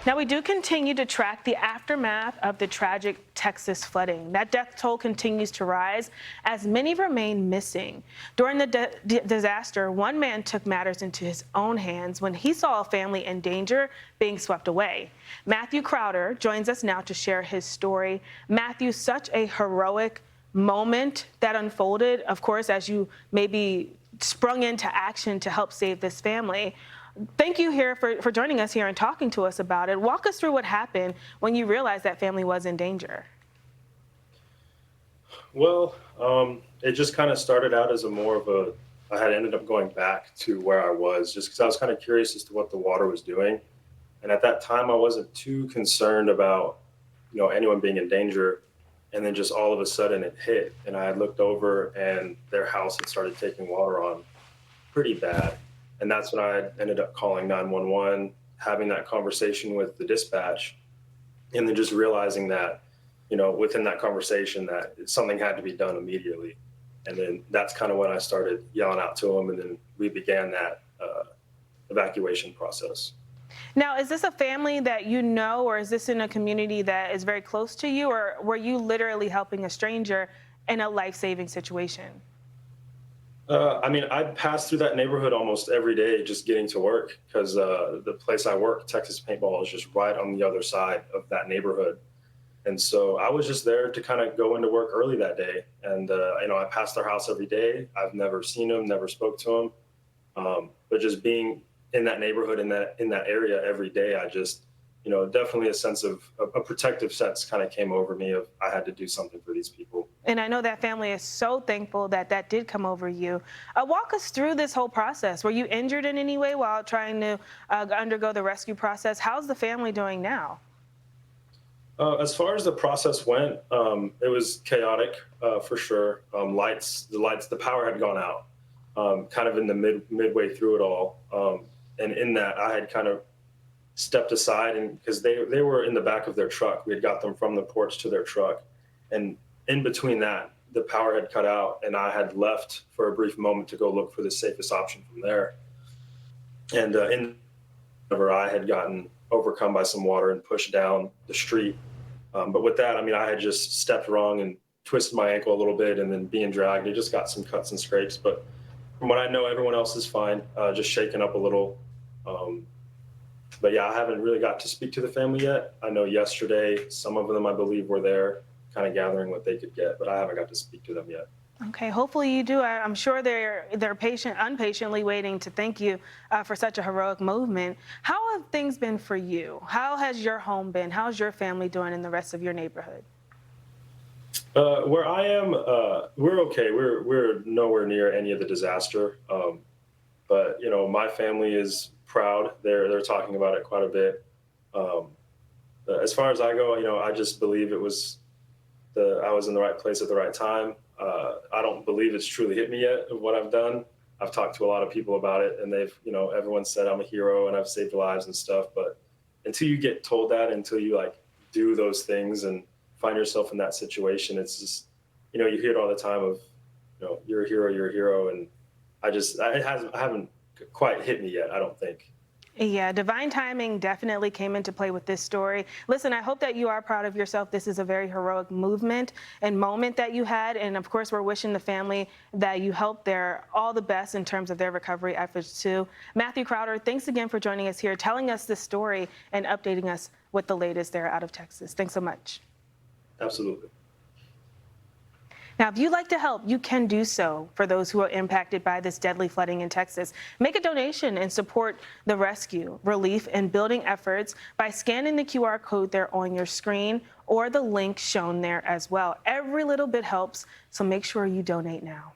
Now, we do continue to track the aftermath of the tragic Texas flooding. That death toll continues to rise as many remain missing. During the disaster, one man took matters into his own hands when he saw a family in danger being swept away. Matthew Crowder joins us now to share his story. Matthew, such a heroic moment that unfolded, of course, as you maybe sprung into action to help save this family. Thank you here for joining us here and talking to us about it. Walk us through what happened when you realized that family was in danger. Well, it just kind of started out as I had ended up going back to where I was just because I was kind of curious as to what the water was doing. And at that time, I wasn't too concerned about, anyone being in danger. And then just all of a sudden it hit, and I had looked over and their house had started taking water on pretty bad. And that's when I ended up calling 911, having that conversation with the dispatch, and then just realizing that, within that conversation that something had to be done immediately. And then that's kind of when I started yelling out to them, and then we began that evacuation process. Now, is this a family that you know, or is this in a community that is very close to you, or were you literally helping a stranger in a life-saving situation? I pass through that neighborhood almost every day just getting to work because the place I work, Texas Paintball, is just right on the other side of that neighborhood. And so I was just there to kind of go into work early that day. And, I pass their house every day. I've never seen them, never spoke to them. But just being in that neighborhood, in that area every day, I just, definitely a protective sense kind of came over me of I had to do something for these people. And I know that family is so thankful that that did come over you. Walk us through this whole process. Were you injured in any way while trying to undergo the rescue process? How's the family doing now? As far as the process went, it was chaotic for sure. The power had gone out kind of in the midway through it all. And in that, I had kind of stepped aside, and because they were in the back of their truck. We had got them from the porch to their truck. And in between that, the power had cut out, and I had left for a brief moment to go look for the safest option from there. And I had gotten overcome by some water and pushed down the street. But with that, I had just stepped wrong and twisted my ankle a little bit, and then being dragged, I just got some cuts and scrapes. But from what I know, everyone else is fine, just shaken up a little. But yeah, I haven't really got to speak to the family yet. I know yesterday, some of them, I believe, were there kind of gathering what they could get, but I haven't got to speak to them yet. Okay, hopefully you do. I'm sure they're impatiently waiting to thank you for such a heroic movement. How have things been for you? How has your home been? How's your family doing in the rest of your neighborhood? Where I am, we're okay. We're nowhere near any of the disaster. But my family is proud. They're talking about it quite a bit. As far as I go, I just believe I was in the right place at the right time. I don't believe it's truly hit me yet of what I've done. I've talked to a lot of people about it, and everyone said I'm a hero and I've saved lives and stuff. But until you get told that, until you do those things and find yourself in that situation, it's just, you hear it all the time of, you're a hero. And I haven't quite hit me yet, I don't think. Yeah, divine timing definitely came into play with this story. Listen, I hope that you are proud of yourself. This is a very heroic movement and moment that you had. And of course, we're wishing the family that you helped there all the best in terms of their recovery efforts too. Matthew Crowder, thanks again for joining us here, telling us this story and updating us with the latest there out of Texas. Thanks so much. Absolutely. Now, if you'd like to help, you can do so for those who are impacted by this deadly flooding in Texas. Make a donation and support the rescue, relief, and building efforts by scanning the QR code there on your screen or the link shown there as well. Every little bit helps, so make sure you donate now.